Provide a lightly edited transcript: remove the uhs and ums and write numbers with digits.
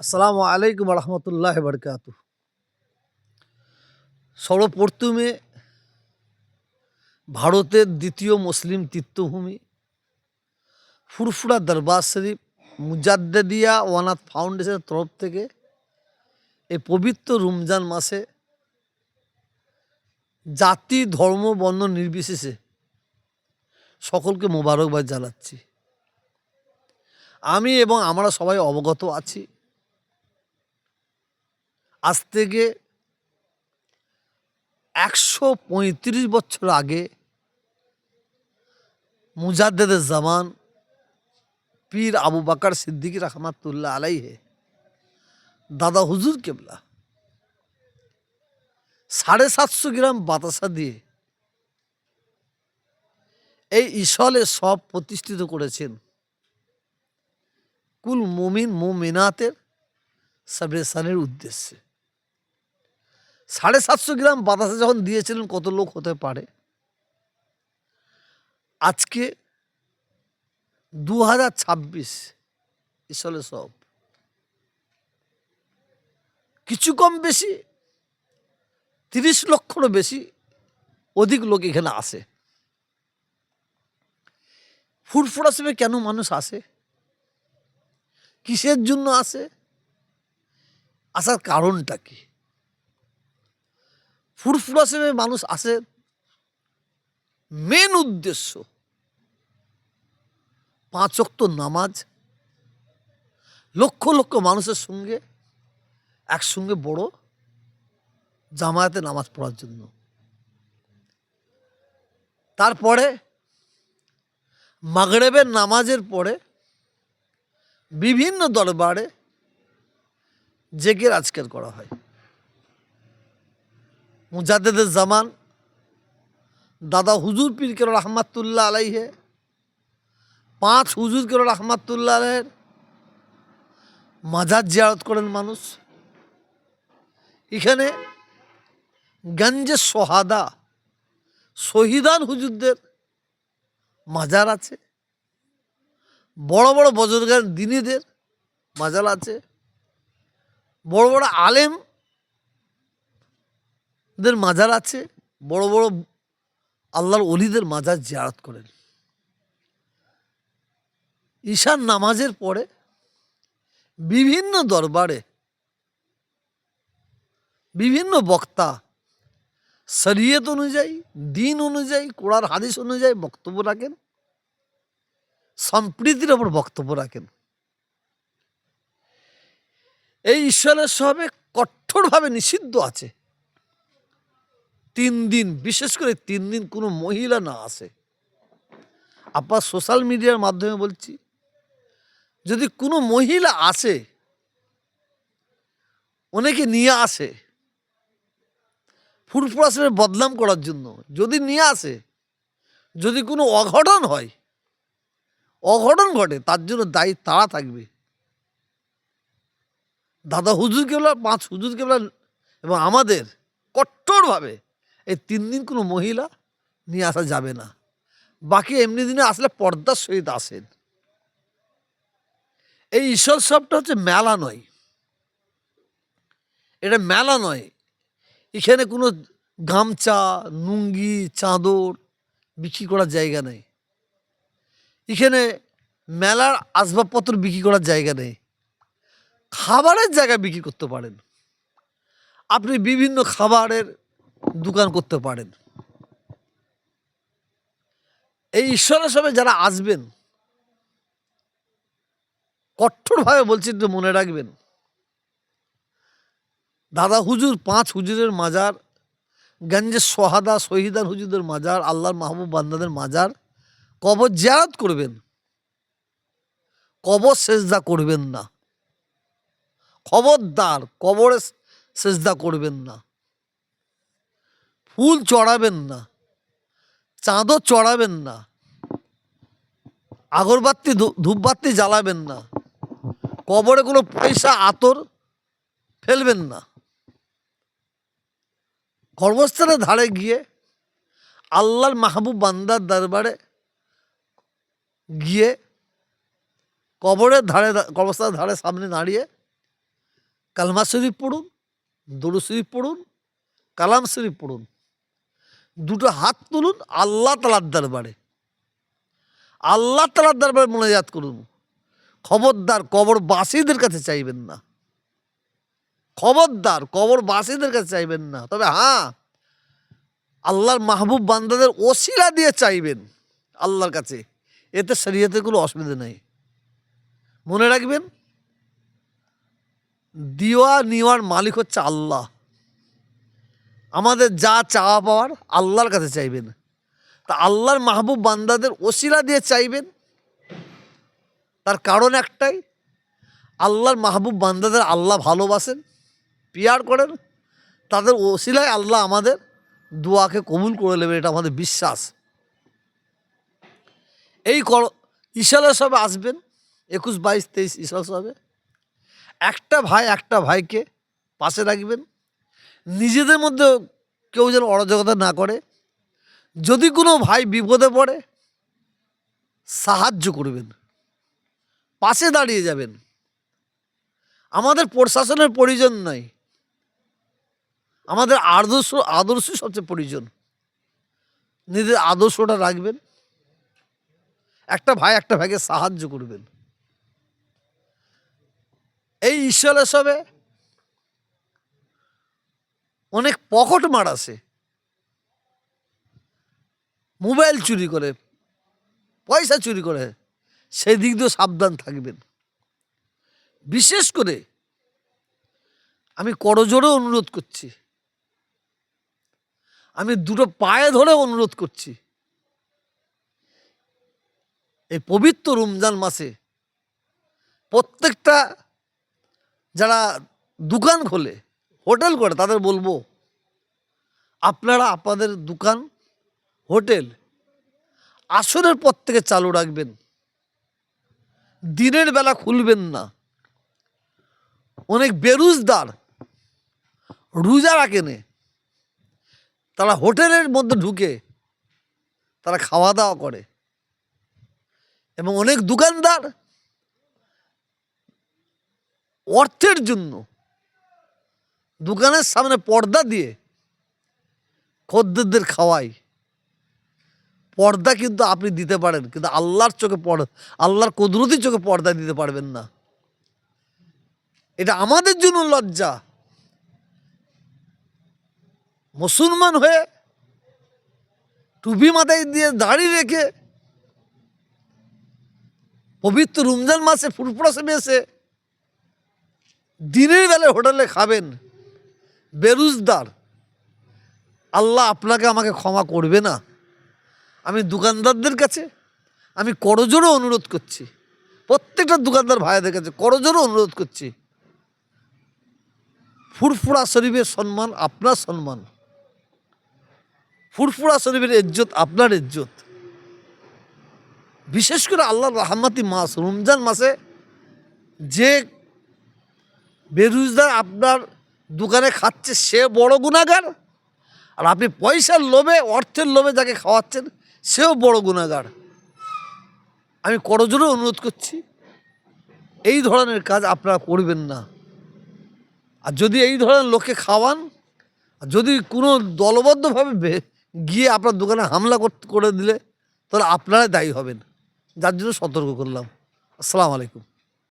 আসসালামু আলাইকুম রহমতুল্লাহ বরকাত। সর্বপ্রথমে ভারতের দ্বিতীয় মুসলিম তীর্থভূমি ফুরফুরা দরবার শরীফ মুজাদ্দেদিয়া ওয়ানাথ ফাউন্ডেশনের তরফ থেকে এই পবিত্র রমজান মাসে জাতি ধর্ম বর্ণ নির্বিশেষে সকলকে মোবারকবাদ জানাচ্ছি। আমি এবং আমরা সবাই অবগত আছি, আজ থেকে ১৩৫ বছর আগে মুজাদ্দেদে জামান পীর আবু বাকার সিদ্দিকী রহমাতুল্লাহ আলাইহে দাদা হুজুর কেবলা ৭৫০ গ্রাম বাতাসা দিয়ে এই ইসলে সব প্রতিষ্ঠিত করেছেন কুল মুমিন মুমিনাতের সাবরেসানের উদ্দেশ্যে। ৭৫০ গ্রাম বাতাসা যখন দিয়েছিলেন, কত লোক হতে পারে? আজকে ২০২৬ ইসলে সব কিছু কম বেশি ৩০ লক্ষেরও বেশি অধিক লোক এখানে আসে। ফুরফুরা শরীফে কেন মানুষ আসে, কিসের জন্য আসে, আসার কারণটা কি? ফুরফুরা শরীফে মানুষ আসে মেন উদ্দেশ্য ৫ ওয়াক্ত নামাজ, লক্ষ লক্ষ মানুষের সঙ্গে একসঙ্গে বড় জামায়াতে নামাজ পড়ার জন্য। তারপরে মাগরিবের নামাজের পরে বিভিন্ন দরবারে জেকের আজকের করা হয়। মুজাদ্দেদে জামান দাদা হুজুর পীর কেবলা রহমাতুল্লাহ আলাইহে ৫ হুজুর কেবলা রহমাতুল্লাহ আলাইহের মাজার জিয়ারত করেন মানুষ। এখানে গঞ্জে সোহাদা শহীদান হুজুরদের মাজার আছে, বড় বড় বজরগান দিনীদের মাজার আছে, বড় বড় আলেমদের মাজার আছে, বড় বড় আল্লাহর ওলিদের মাজার জিয়ারত করেন। ঈশার নামাজের পরে বিভিন্ন দরবারে বিভিন্ন বক্তা শরীয়ত অনুযায়ী, দিন অনুযায়ী, কোরআন হাদিস অনুযায়ী বক্তব্য রাখেন, সম্প্রীতির ওপর বক্তব্য রাখেন। এই ঈশ্বরের সবে কঠোরভাবে নিষিদ্ধ আছে ৩ দিন, বিশেষ করে ৩ দিন কোনো মহিলা না আসে। আপনার সোশ্যাল মিডিয়ার মাধ্যমে বলছি, যদি কোনো মহিলা আসে, অনেকে নিয়ে আসে ফুরফুরা শরীফের বদনাম করার জন্য, যদি নিয়ে আসে, যদি কোনো অঘটন হয়, অঘটন ঘটে, তার জন্য দায়ী তারা থাকবে। দাদা হুজুর কেবলা ৫ হুজুর কেবলা এবং আমাদের কঠোরভাবে এই ৩ দিন কোনো মহিলা নিয়ে আসা যাবে না। বাকি এমনি দিনে আসলে পর্দার সহিত আসেন। এই ঈশ্বর সবটা হচ্ছে মেলা নয়, এটা মেলা নয়। এখানে কোনো গামছা, লুঙ্গি, চাদর বিক্রি করার জায়গা নেই। এখানে মেলার আসবাবপত্র বিক্রি করার জায়গা নেই। খাবারের জায়গা বিক্রি করতে পারেন, আপনি বিভিন্ন খাবারের দোকান করতে পারেন। এই ঈশ্বরের সবে যারা আসবেন, কঠোরভাবে বলছি, একটু মনে রাখবেন, দাদা হুজুর ৫ হুজুরের মাজার, গঞ্জে সোহাদা শহীদান হুজুরদের মাজার, আল্লাহর মাহবুব বান্দাদের মাজার, কবর জিয়ারত করবেন, কবর সেজদা করবেন না। খবরদার, কবরে সেজদা করবেন না, ফুল চড়াবেন না, চাঁদও চড়াবেন না, আগরবাতি ধূপবাতি জ্বালাবেন না, কবরে কোনো পয়সা আতর ফেলবেন না। কর্মস্থানের ধারে গিয়ে আল্লাহর মাহবুব বান্দার দরবারে গিয়ে কবরের ধারে, কবরস্থানের ধারে সামনে দাঁড়িয়ে কালমা শরীফ পড়ুন, দরুদ শরীফ পড়ুন, কালাম শরীফ পড়ুন, দুটো হাত তুলুন আল্লাহ তাআলার দরবারে, আল্লাহ তাআলার দরবারে মোনাজাত করুন। খবরদার কবরবাসীদের কাছে চাইবেন না, খবরদার কবরবাসীদের কাছে চাইবেন না। তবে হ্যাঁ, আল্লাহর মাহবুব বান্দাদের ওসিলা দিয়ে চাইবেন আল্লাহর কাছে, এতে শরীয়তের কোনো অসুবিধা নেই। মনে রাখবেন, দিওয়া নিওয়ার মালিক হচ্ছে আল্লাহ। আমাদের যা চাওয়া পাওয়ার আল্লাহর কাছে চাইবেন। তা আল্লাহর মাহবুব বান্দাদের ওসিলা দিয়ে চাইবেন, তার কারণ একটাই, আল্লাহর মাহবুব বান্দাদের আল্লাহ ভালোবাসেন, পিয়ার করেন, তাদের ওসিলায় আল্লাহ আমাদের দোয়াকে কবুল করে নেবেন, এটা আমাদের বিশ্বাস। এই ইশারা সবে আসবেন 21, 22, 23 ইশারা সবে। একটা ভাই একটা ভাইকে পাশে রাখবেন, নিজেদের মধ্যে কেউ যেন অরাজকতা না করে। যদি কোনো ভাই বিপদে পড়ে সাহায্য করবেন, পাশে দাঁড়িয়ে যাবেন। আমাদের প্রশাসনের প্রয়োজন নাই, আমাদের আদর্শ সবচেয়ে প্রয়োজন। নিজের আদর্শটা রাখবেন, একটা ভাই একটা ভাইকে সাহায্য করবেন। এই ঈশ্বরের সবে অনেক পকেট মার আছে, মোবাইল চুরি করে, পয়সা চুরি করে, সেই দিক দিয়েও সাবধান থাকবেন। বিশেষ করে আমি করজোড়ে অনুরোধ করছি, আমি দুটো পায়ে ধরে অনুরোধ করছি, এই পবিত্র রমজান মাসে প্রত্যেকটা যারা দোকান খোলে, হোটেল করে, তাদের বলবো আপনারা আপনাদের দোকান হোটেল আসরের পর থেকে চালু রাখবেন, দিনের বেলা খুলবেন না। অনেক বেরোজগার রোজা রাখেনে, তারা হোটেলের মধ্যে ঢুকে তারা খাওয়া দাওয়া করে, এবং অনেক দোকানদার অর্থের জন্য দোকানের সামনে পর্দা দিয়ে খদ্দেরদের খাওয়ায়। পর্দা কিন্তু আপনি দিতে পারেন, কিন্তু আল্লাহর চোখে আল্লাহর কুদরতি চোখে পর্দা দিতে পারবেন না। এটা আমাদের জন্য লজ্জা। মুসলমান হয়ে টুপি মাথায় দিয়ে দাড়ি রেখে পবিত্র রমজান মাসে ফুরফুরা এসে দিনের বেলায় হোটেলে খাবেন, বেরোজগার, আল্লাহ আপনাকে আমাকে ক্ষমা করবে না। আমি দোকানদারদের কাছে আমি করজোড়ে অনুরোধ করছি, প্রত্যেকটা দোকানদার ভাইদের কাছে করজোড়ে অনুরোধ করছি, ফুরফুরা শরীফের সম্মান আপনার সম্মান, ফুরফুরা শরীফের ইজ্জত আপনার ইজ্জত। বিশেষ করে আল্লাহর রহমতি মাস রমজান মাসে যে বেরোজগার আপনার দোকানে খাচ্ছে সে বড় গুনাহগার, আর আপনি পয়সার লোভে অর্থের লোভে যাকে খাওয়াচ্ছেন সেও বড় গুনাহগার। আমি করজোড়ে অনুরোধ করছি, এই ধরনের কাজ আপনারা করবেন না। আর যদি এই ধরনের লোককে খাওয়ান, যদি কোনো দলবদ্ধভাবে গিয়ে আপনার দোকানে হামলা করে দিলে তাহলে আপনারাই দায়ী হবেন। যার জন্য সতর্ক করলাম। আসসালামু আলাইকুম।